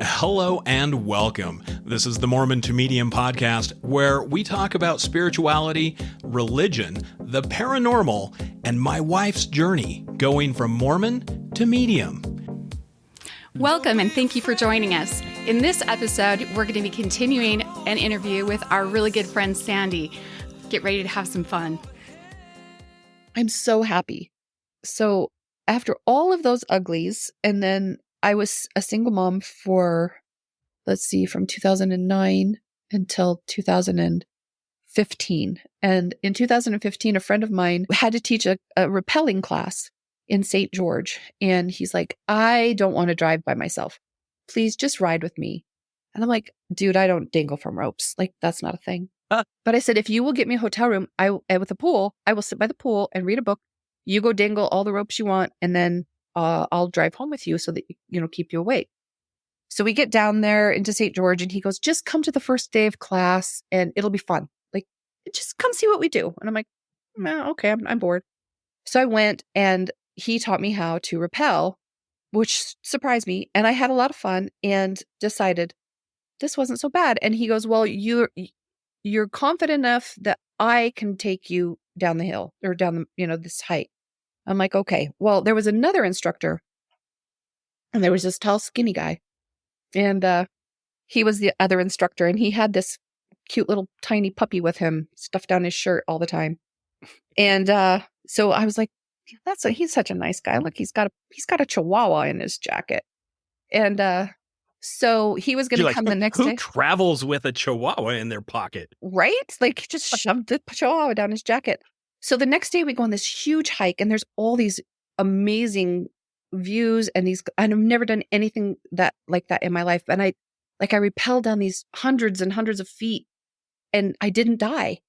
Hello and welcome. This is the Mormon to Medium podcast, where we talk about spirituality, religion, the paranormal, and my wife's journey going from Mormon to medium. Welcome and thank you for joining us. In this episode, we're going to be continuing an interview with our really good friend, Sandy. Get ready to have some fun. I'm so happy. So after all of those uglies, and then I was a single mom for, from 2009 until 2015. And in 2015, a friend of mine had to teach a repelling class in St. George. And he's like, I don't want to drive by myself. Please just ride with me. And I'm like, dude, I don't dangle from ropes. Like, that's not a thing. But I said, if you will get me a hotel room with a pool, I will sit by the pool and read a book. You go dangle all the ropes you want. And then I'll drive home with you so that, keep you awake. So we get down there into St. George and he goes, just come to the first day of class and it'll be fun. Like, just come see what we do. And I'm like, okay, I'm bored. So I went and he taught me how to rappel, which surprised me. And I had a lot of fun and decided this wasn't so bad. And he goes, well, you're confident enough that I can take you down the hill or down the, this height. I'm like, okay. Well, there was another instructor and there was this tall, skinny guy. And he was the other instructor and he had this cute little tiny puppy with him stuffed down his shirt all the time. And so I was like, he's such a nice guy. Look, he's got a Chihuahua in his jacket. And so he was going to come the next day. Who travels with a Chihuahua in their pocket? Right? Like, just shoved the Chihuahua down his jacket. So the next day we go on this huge hike and there's all these amazing views and I've never done anything like that in my life. And I rappelled down these hundreds and hundreds of feet and I didn't die.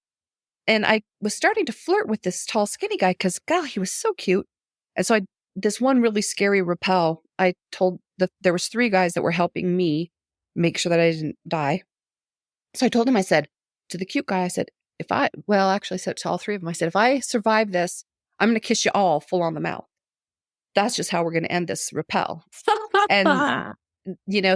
And I was starting to flirt with this tall, skinny guy because, God, he was so cute. And so this one really scary rappel, I told there was 3 guys that were helping me make sure that I didn't die. So I told him, I said, to the cute guy, I said, I said to all 3 of them, I said, if I survive this, I'm going to kiss you all full on the mouth. That's just how we're going to end this rappel. And,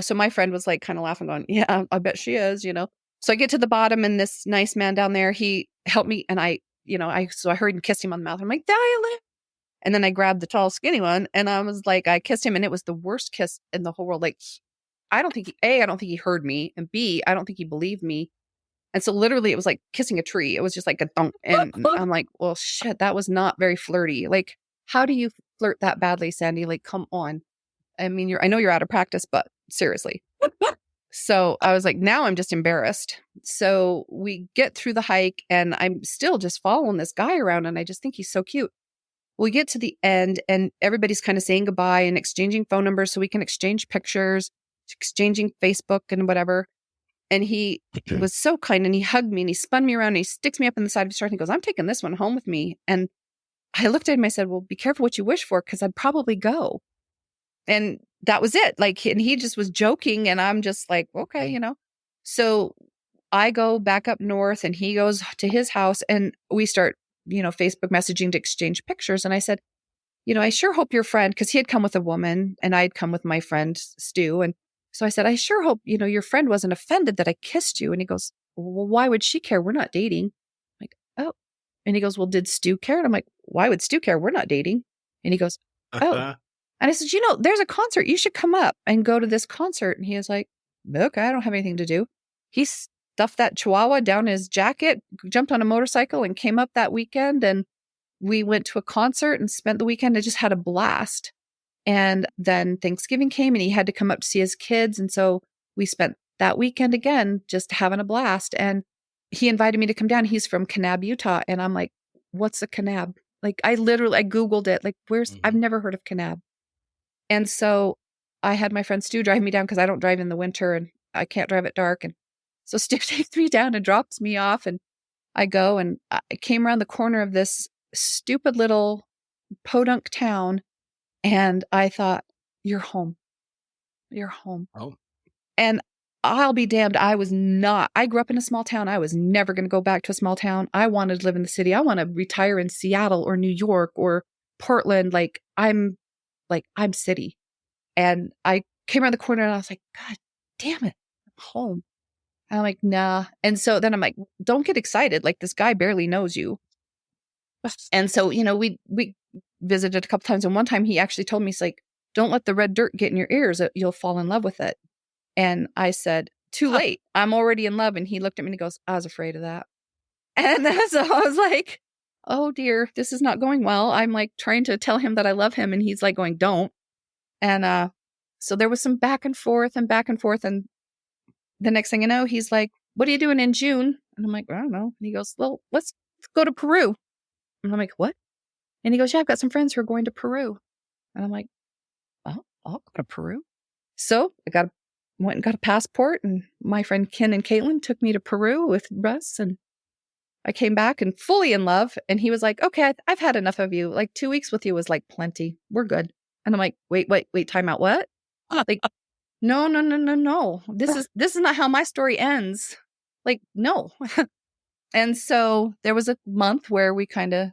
so my friend was like kind of laughing going, yeah, I bet she is, So I get to the bottom and this nice man down there, he helped me. And I heard and kissed him on the mouth. I'm like, dial. And then I grabbed the tall, skinny one and I was like, I kissed him and it was the worst kiss in the whole world. Like, I don't think he heard me. And B, I don't think he believed me. And so literally it was like kissing a tree. It was just like a thunk. And I'm like, well, shit, that was not very flirty. Like, how do you flirt that badly, Sandy? Like, come on. I mean, I know you're out of practice, but seriously. So I was like, now I'm just embarrassed. So we get through the hike and I'm still just following this guy around and I just think he's so cute. We get to the end and everybody's kind of saying goodbye and exchanging phone numbers so we can exchange pictures, exchanging Facebook and whatever. And he was so kind and he hugged me and he spun me around and he sticks me up in the side of his shirt and he goes, I'm taking this one home with me. And I looked at him, I said, well, be careful what you wish for because I'd probably go. And that was it. Like, and he just was joking and I'm just like, okay, So I go back up north and he goes to his house and we start, Facebook messaging to exchange pictures. And I said, I sure hope your friend, because he had come with a woman and I'd come with my friend Stu. And so I said, I sure hope, your friend wasn't offended that I kissed you. And he goes, well, why would she care? We're not dating. I'm like, oh. And he goes, well, did Stu care? And I'm like, why would Stu care? We're not dating. And he goes, oh. And I said, there's a concert. You should come up and go to this concert. And he was like, okay, I don't have anything to do. He stuffed that Chihuahua down his jacket, jumped on a motorcycle and came up that weekend. And we went to a concert and spent the weekend and just had a blast. And then Thanksgiving came and he had to come up to see his kids. And so we spent that weekend again, just having a blast. And he invited me to come down. He's from Kanab, Utah. And I'm like, what's a Kanab? Like, I Googled it. Like, I've never heard of Kanab. And so I had my friend Stu drive me down because I don't drive in the winter and I can't drive at dark. And so Stu takes me down and drops me off. And I go and I came around the corner of this stupid little podunk town. And I thought, you're home. You're home. Oh. And I'll be damned. I grew up in a small town. I was never going to go back to a small town. I wanted to live in the city. I want to retire in Seattle or New York or Portland. I'm city. And I came around the corner and I was like, God damn it, I'm home. And I'm like, nah. And so then I'm like, don't get excited. Like, this guy barely knows you. And so, we visited a couple times. And one time he actually told me, he's like, don't let the red dirt get in your ears. You'll fall in love with it. And I said, too late. I'm already in love. And he looked at me and he goes, I was afraid of that. And so I was like, oh dear, this is not going well. I'm like trying to tell him that I love him. And he's like going, don't. And so there was some back and forth. And the next thing you know, he's like, what are you doing in June? And I'm like, I don't know. And he goes, well, let's go to Peru. And I'm like, what? And he goes, yeah, I've got some friends who are going to Peru. And I'm like, oh, I'll go to Peru. So I went and got a passport, and my friend Ken and Caitlin took me to Peru with Russ, and I came back and fully in love. And he was like, okay, I've had enough of you. Like 2 weeks with you was like plenty. We're good. And I'm like, wait, time out. What? Like, no. This is not how my story ends. Like, no. And so there was a month where we kind of,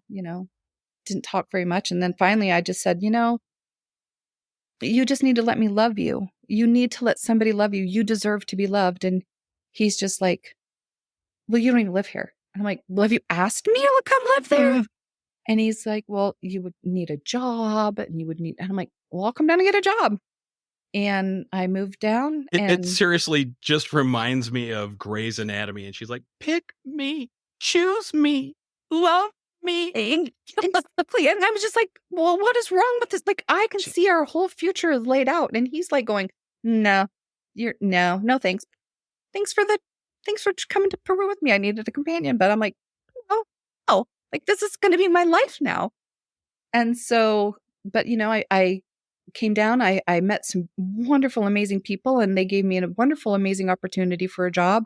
didn't talk very much. And then finally I just said, you just need to let me love you. You need to let somebody love you. You deserve to be loved. And he's just like, well, you don't even live here. And I'm like, well, have you asked me to come live there? And he's like, well, you would need a job and and I'm like, well, I'll come down and get a job. And I moved down. It seriously just reminds me of Grey's Anatomy. And she's like, pick me, choose me, love me. And I was just like, well, what is wrong with this? Like, I can see our whole future laid out. And he's like going, no, no, thanks. Thanks for coming to Peru with me. I needed a companion. But I'm like, oh, like, this is going to be my life now. And so, but I came down, I met some wonderful, amazing people, and they gave me a wonderful, amazing opportunity for a job.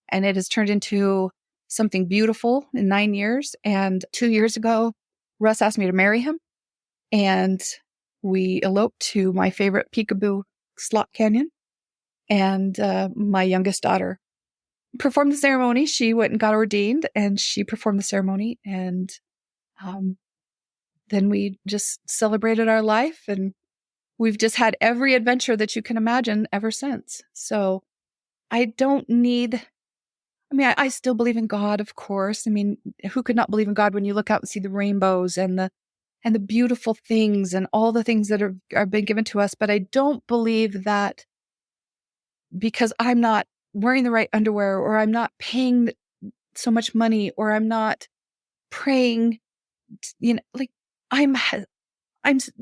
And it has turned into something beautiful in 9 years. And 2 years ago, Russ asked me to marry him. And we eloped to my favorite peekaboo slot canyon. And my youngest daughter performed the ceremony. She went and got ordained, and she performed the ceremony. And then we just celebrated our life, and we've just had every adventure that you can imagine ever since. So I still believe in God, of course. I mean, who could not believe in God when you look out and see the rainbows and the beautiful things and all the things that are been given to us. But I don't believe that because I'm not wearing the right underwear, or I'm not paying so much money, or I'm not praying, like I'm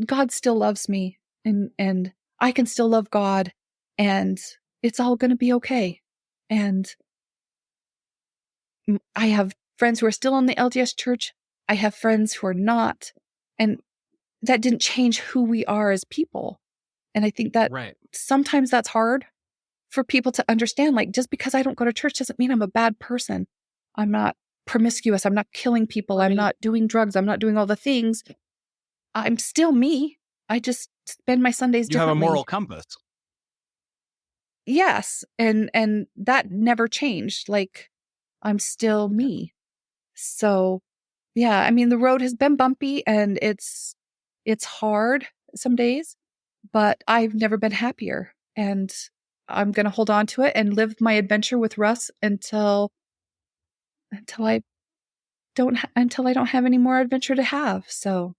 God still loves me, and I can still love God, and it's all going to be okay. And I have friends who are still in the LDS church. I have friends who are not. And that didn't change who we are as people. And I think that sometimes that's hard for people to understand. Like, just because I don't go to church doesn't mean I'm a bad person. I'm not promiscuous. I'm not killing people. I'm not doing drugs. I'm not doing all the things. I'm still me. I just spend my Sundays differently. You have a moral compass. Yes. And that never changed. Like, I'm still me. So, yeah, I mean, the road has been bumpy, and it's hard some days, but I've never been happier. And I'm going to hold on to it and live my adventure with Russ until I don't have any more adventure to have. So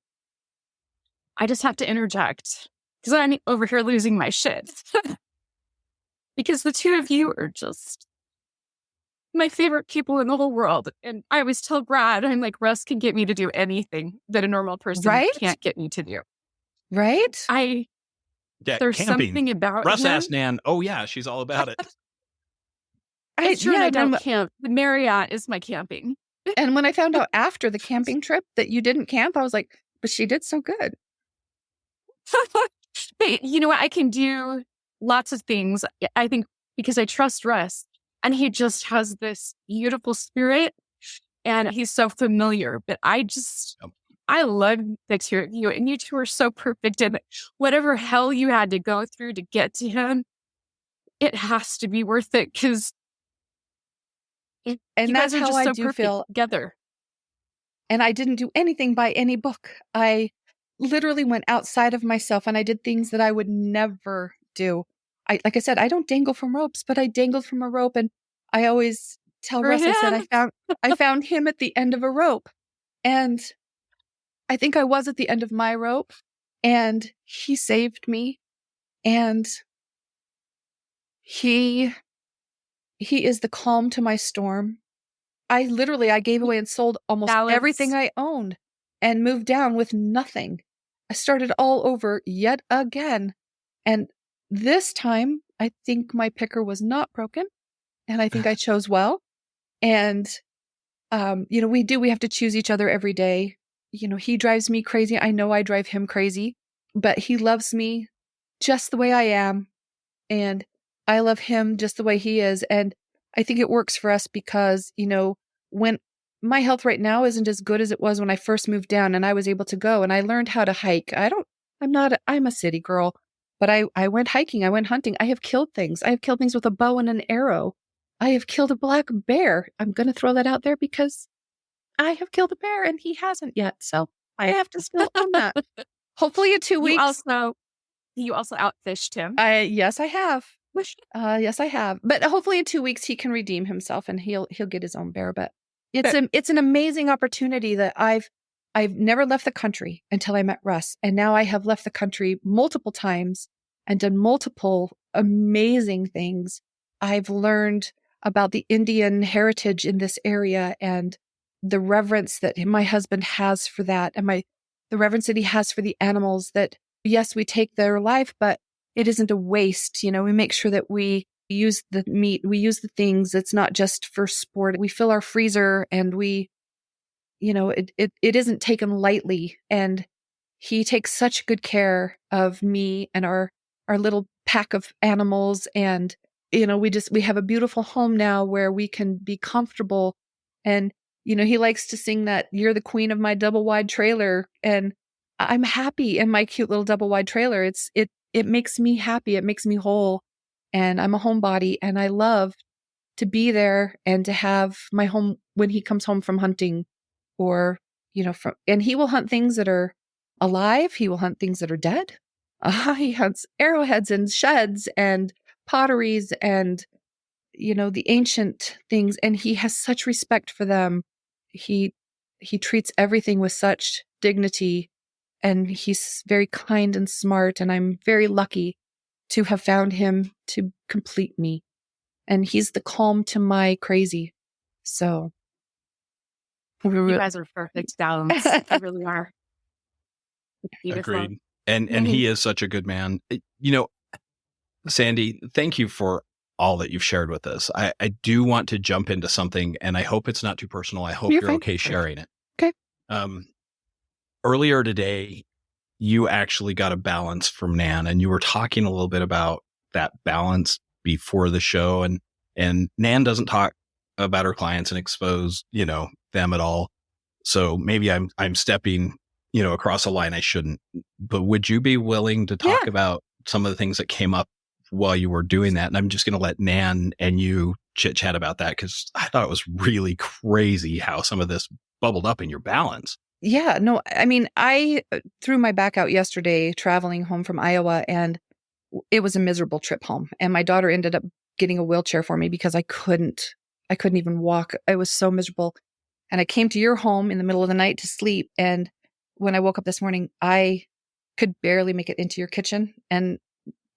I just have to interject because I'm over here losing my shit. Because the two of you are just my favorite people in the whole world. And I always tell Brad, I'm like, Russ can get me to do anything that a normal person can't get me to do. Right? There's camping. Something about Russ him. asked Nan, oh yeah, she's all about it. I don't camp. The Marriott is my camping. And when I found out after the camping trip that you didn't camp, I was like, but she did so good. But you know what? I can do lots of things. I think because I trust Russ, and he just has this beautiful spirit, and he's so familiar. But I love the two of you, and you two are so perfect. And whatever hell you had to go through to get to him, it has to be worth it, because that's how I do feel together. And I didn't do anything by any book. I literally went outside of myself, and I did things that I would never do. like I said, I don't dangle from ropes, but I dangled from a rope, and I always tell For Russ, I said, him. I found him at the end of a rope. And I think I was at the end of my rope, and he saved me. And he is the calm to my storm. I gave away and sold almost everything I owned and moved down with nothing. I started all over yet again. And this time, I think my picker was not broken, and I think I chose well. And, we have to choose each other every day. He drives me crazy. I know I drive him crazy, but he loves me just the way I am. And I love him just the way he is. And I think it works for us because, when my health right now isn't as good as it was when I first moved down and I was able to go and I learned how to hike. I'm a city girl, but I went hiking. I went hunting. I have killed things. I have killed things with a bow and an arrow. I have killed a black bear. I'm going to throw that out there because I have killed a bear and he hasn't yet. So I have to still own that. Hopefully in 2 weeks. You also outfished him. Yes, I have. Yes, I have. But hopefully in 2 weeks he can redeem himself and he'll get his own bear. But it's an amazing opportunity that I've never left the country until I met Russ. And now I have left the country multiple times and done multiple amazing things. I've learned about the Indian heritage in this area and the reverence that my husband has for that, and the reverence that he has for the animals, that yes, we take their life, but it isn't a waste. We make sure that we use the meat, we use the things. It's not just for sport. We fill our freezer and it isn't taken lightly. And he takes such good care of me and our little pack of animals. And, we have a beautiful home now where we can be comfortable. And, he likes to sing that "You're the queen of my double wide trailer." And I'm happy in my cute little double wide trailer. It makes me happy. It makes me whole. And I'm a homebody, and I love to be there and to have my home when he comes home from hunting, or, and he will hunt things that are alive. He will hunt things that are dead. He hunts arrowheads and sheds and potteries and, the ancient things. And he has such respect for them. He treats everything with such dignity. And he's very kind and smart, and I'm very lucky to have found him to complete me. And he's the calm to my crazy. So you guys are perfect balance. You really are. Beautiful. Agreed. And he is such a good man. Sandy, thank you for all that you've shared with us. I do want to jump into something, and I hope it's not too personal. I hope you're okay sharing it. Okay. Earlier today, you actually got a balance from Nan, and you were talking a little bit about that balance before the show. And Nan doesn't talk about her clients and expose, them at all. So maybe I'm stepping, across a line I shouldn't. But would you be willing to talk about some of the things that came up while you were doing that? And I'm just going to let Nan and you chit chat about that, because I thought it was really crazy how some of this bubbled up in your balance. Yeah, no, I mean, I threw my back out yesterday traveling home from Iowa, and it was a miserable trip home. And my daughter ended up getting a wheelchair for me because I couldn't even walk. I was so miserable. And I came to your home in the middle of the night to sleep. And when I woke up this morning, I could barely make it into your kitchen. And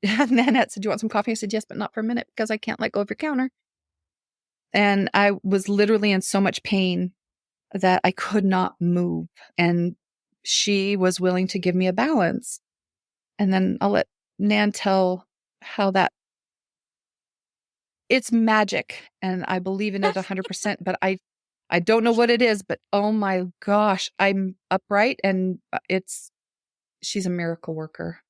Nannette said, "Do you want some coffee?" I said, "Yes, but not for a minute because I can't let go of your counter." And I was literally in so much pain that I could not move. And she was willing to give me a balance. And then I'll let Nan tell how it's magic. And I believe in it 100%, but I don't know what it is, but oh my gosh, I'm upright, and she's a miracle worker.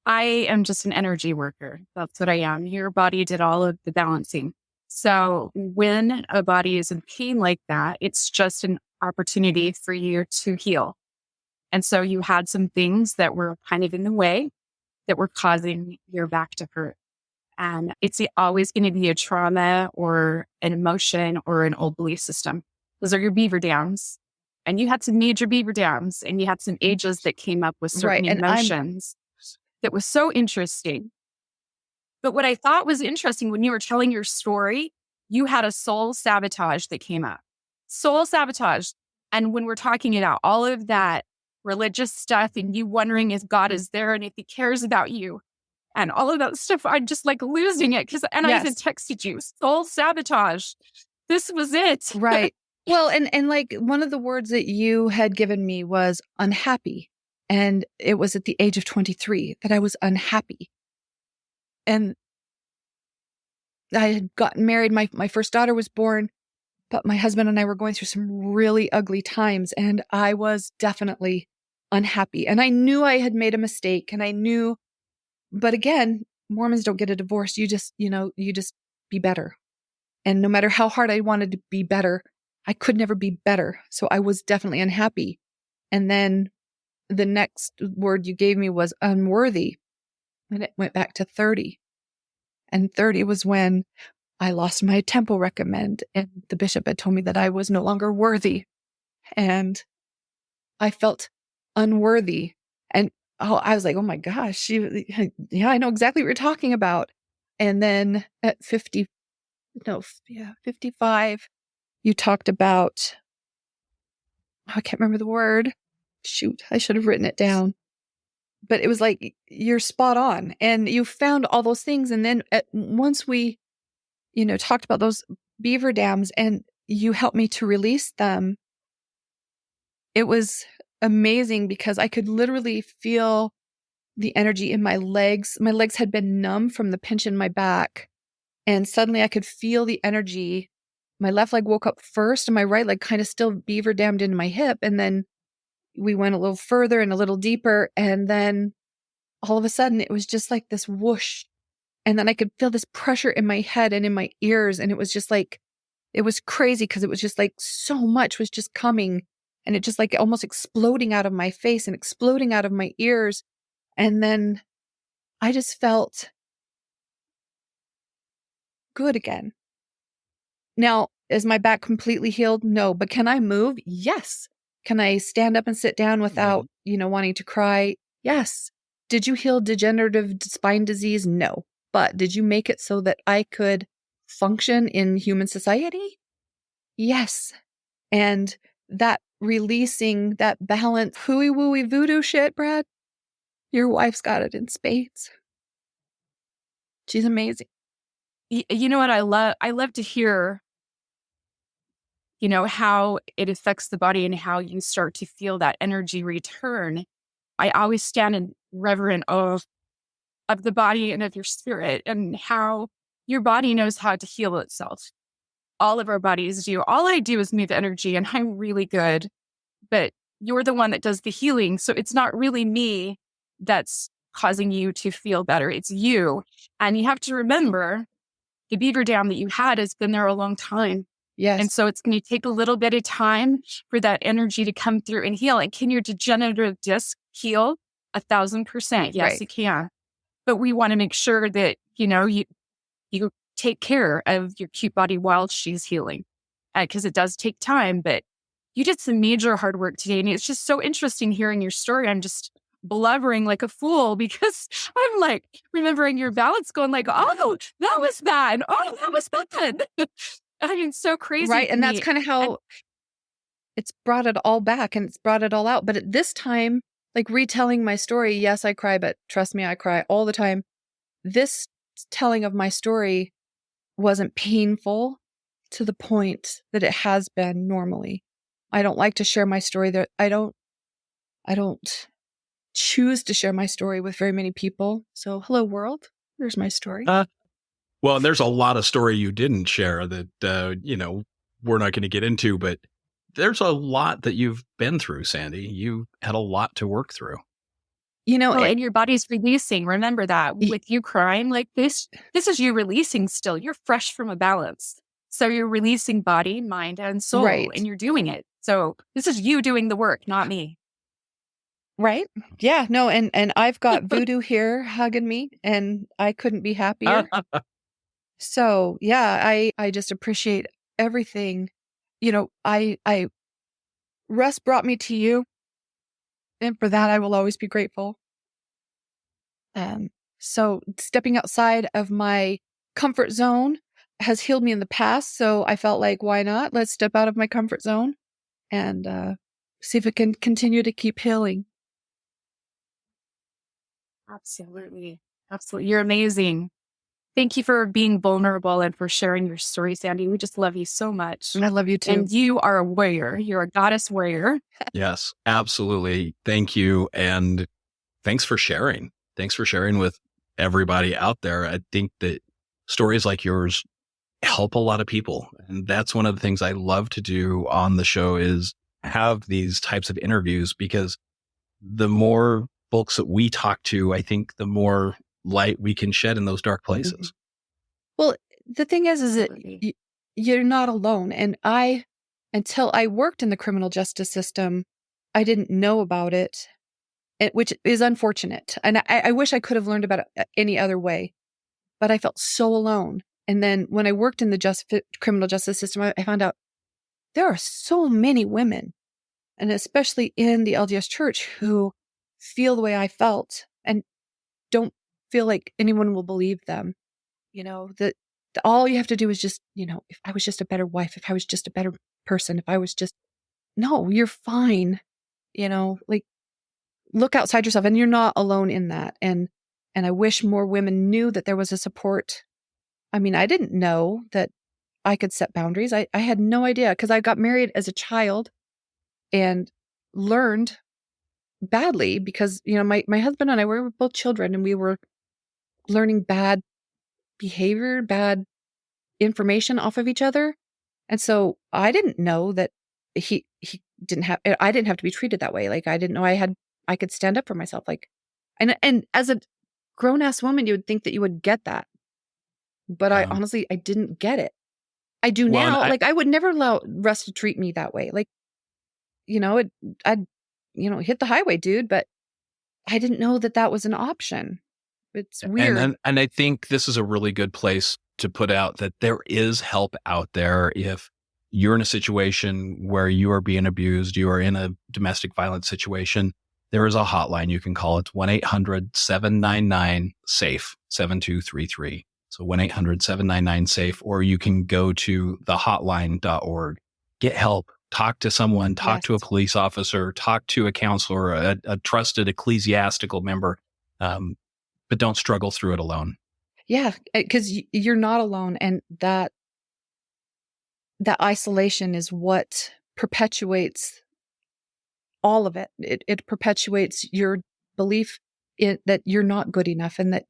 I am just an energy worker. That's what I am. Your body did all of the balancing. So when a body is in pain like that, it's just an opportunity for you to heal. And so you had some things that were kind of in the way that were causing your back to hurt. And it's always going to be a trauma or an emotion or an old belief system. Those are your beaver dams. And you had some major beaver dams, and you had some ages that came up with certain emotions. That was so interesting. But what I thought was interesting when you were telling your story, you had a soul sabotage that came up. Soul sabotage. And when we're talking about all of that religious stuff and you wondering if God is there and if he cares about you and all of that stuff, I'm just like losing it. And I even Yes. texted you, soul sabotage. This was it. Right. Well, and like one of the words that you had given me was unhappy. And it was at the age of 23 that I was unhappy. And I had gotten married. My first daughter was born, but my husband and I were going through some really ugly times. And I was definitely unhappy. And I knew I had made a mistake. And I knew, but again, Mormons don't get a divorce. You just be better. And no matter how hard I wanted to be better, I could never be better. So I was definitely unhappy. And then the next word you gave me was unworthy. And it went back to 30. And 30 was when I lost my temple recommend. And the bishop had told me that I was no longer worthy. And I felt unworthy. And I was like, oh my gosh, yeah, I know exactly what you're talking about. And then at 55, you talked about, I can't remember the word. Shoot, I should have written it down. But it was like, you're spot on. And you found all those things. And then once we, talked about those beaver dams and you helped me to release them, it was amazing because I could literally feel the energy in my legs. My legs had been numb from the pinch in my back. And suddenly I could feel the energy. My left leg woke up first and my right leg kind of still beaver dammed into my hip. And then we went a little further and a little deeper. And then all of a sudden it was just like this whoosh. And then I could feel this pressure in my head and in my ears. And it was just like, it was crazy because it was just like so much was just coming and it just like almost exploding out of my face and exploding out of my ears. And then I just felt good again. Now, is my back completely healed? No. But can I move? Yes. Can I stand up and sit down without, wanting to cry? Yes. Did you heal degenerative spine disease? No. But did you make it so that I could function in human society? Yes. And that releasing that balance, hooey wooey voodoo shit, Brad, your wife's got it in spades. She's amazing. You know what I love? I love to hear, how it affects the body and how you start to feel that energy return. I always stand in reverent awe of the body and of your spirit and how your body knows how to heal itself. All of our bodies do. All I do is move energy and I'm really good, but you're the one that does the healing. So it's not really me that's causing you to feel better. It's you. And you have to remember the beaver dam that you had has been there a long time. Yes. And so it's going to take a little bit of time for that energy to come through and heal. And can your degenerative disc heal? 1,000%? Yes, Right. it can. But we want to make sure that, you take care of your cute body while she's healing. Because it does take time, but you did some major hard work today. And it's just so interesting hearing your story. I'm just blubbering like a fool because I'm like remembering your balance going like, oh, that was bad. Oh, that was bad. I mean, so crazy. Right. And that's kind of how it's brought it all back and it's brought it all out. But at this time, like retelling my story, yes, I cry, but trust me, I cry all the time. This telling of my story wasn't painful to the point that it has been normally. I don't like to share my story. That I don't choose to share my story with very many people. So hello world, there's my story. Well, there's a lot of story you didn't share that, we're not going to get into, but there's a lot that you've been through, Sandy. You had a lot to work through. And your body's releasing. Remember that with you crying like this is you releasing still. You're fresh from a balance. So you're releasing body, mind, and soul, Right. and you're doing it. So this is you doing the work, not me. Right. Yeah, no. And I've got voodoo here hugging me and I couldn't be happier. So yeah, I just appreciate everything. Russ brought me to you. And for that, I will always be grateful. So stepping outside of my comfort zone has healed me in the past. So I felt like, why not? Let's step out of my comfort zone and see if it can continue to keep healing. Absolutely. Absolutely. You're amazing. Thank you for being vulnerable and for sharing your story, Sandy. We just love you so much. And I love you too. And you are a warrior. You're a goddess warrior. Yes, absolutely. Thank you. And thanks for sharing. Thanks for sharing with everybody out there. I think that stories like yours help a lot of people. And that's one of the things I love to do on the show is have these types of interviews, because the more folks that we talk to, I think the more light we can shed in those dark places. Well, the thing is that you're not alone. And until I worked in the criminal justice system, I didn't know about it, which is unfortunate. And I wish I could have learned about it any other way, but I felt so alone. And then when I worked in the criminal justice system, I found out there are so many women, and especially in the LDS church, who feel the way I felt and don't feel like anyone will believe them. That all you have to do is just, if I was just a better wife, if I was just a better person, if I was just, no, you're fine. Like, look outside yourself, and you're not alone in that. And I wish more women knew that there was a support. I mean, I didn't know that I could set boundaries. I had no idea, because I got married as a child and learned badly because, my husband and I were both children, and we were learning bad behavior, bad information off of each other. And so I didn't know that I didn't have to be treated that way. Like, I didn't know I could stand up for myself. Like, and as a grown ass woman, you would think that you would get that. But I honestly didn't get it. I do now. I would never allow Russ to treat me that way. Like, I'd hit the highway, dude. But I didn't know that was an option. It's weird. And I think this is a really good place to put out that there is help out there. If you're in a situation where you are being abused, you are in a domestic violence situation, there is a hotline you can call. It's 1-800-799-SAFE, 7233. So 1-800-799-SAFE, or you can go to thehotline.org. Get help. Talk to someone, talk to a police officer, talk to a counselor, a trusted ecclesiastical member, but don't struggle through it alone. Yeah, because you're not alone. And that isolation is what perpetuates all of it. It perpetuates your belief that you're not good enough, and that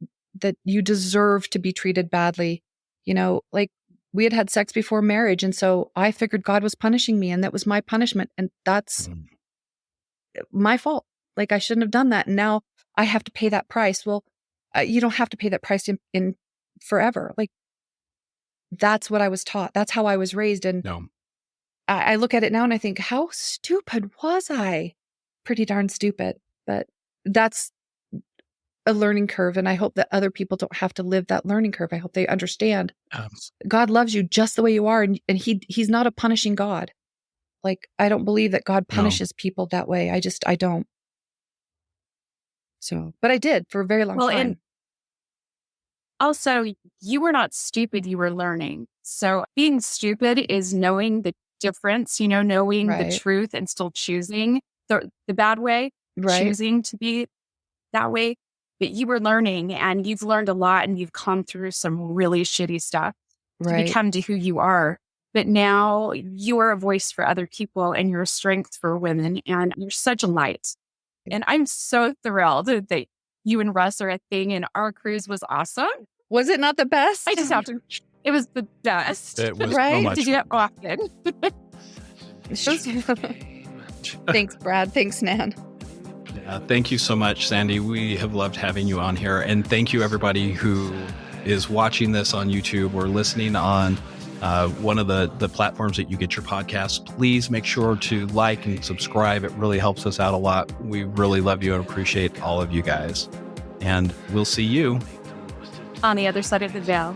you deserve to be treated badly. Like, we had sex before marriage. And so I figured God was punishing me, and that was my punishment. And that's my fault. Like, I shouldn't have done that. And now I have to pay that price. Well, you don't have to pay that price in forever. Like, that's what I was taught. That's how I was raised. And I look at it now and I think, how stupid was I? Pretty darn stupid. But that's a learning curve. And I hope that other people don't have to live that learning curve. I hope they understand God loves you just the way you are. And he's not a punishing God. Like, I don't believe that God punishes people that way. I don't. So, but I did for a very long time. And also, you were not stupid, you were learning. So being stupid is knowing the difference, knowing the truth and still choosing the bad way, choosing to be that way. But you were learning, and you've learned a lot, and you've come through some really shitty stuff to become to who you are. But now you are a voice for other people, and you're a strength for women, and you're such a light. And I'm so thrilled that you and Russ are a thing, and our cruise was awesome. Was it not the best? I just have to. It was the best. It was so much to do it often. Thanks, Brad. Thanks, Nan. Thank you so much, Sandy. We have loved having you on here. And thank you, everybody who is watching this on YouTube or listening on one of the platforms that you get your podcasts. Please make sure to like and subscribe. It really helps us out a lot. We really love you and appreciate all of you guys. And we'll see you on the other side of the veil.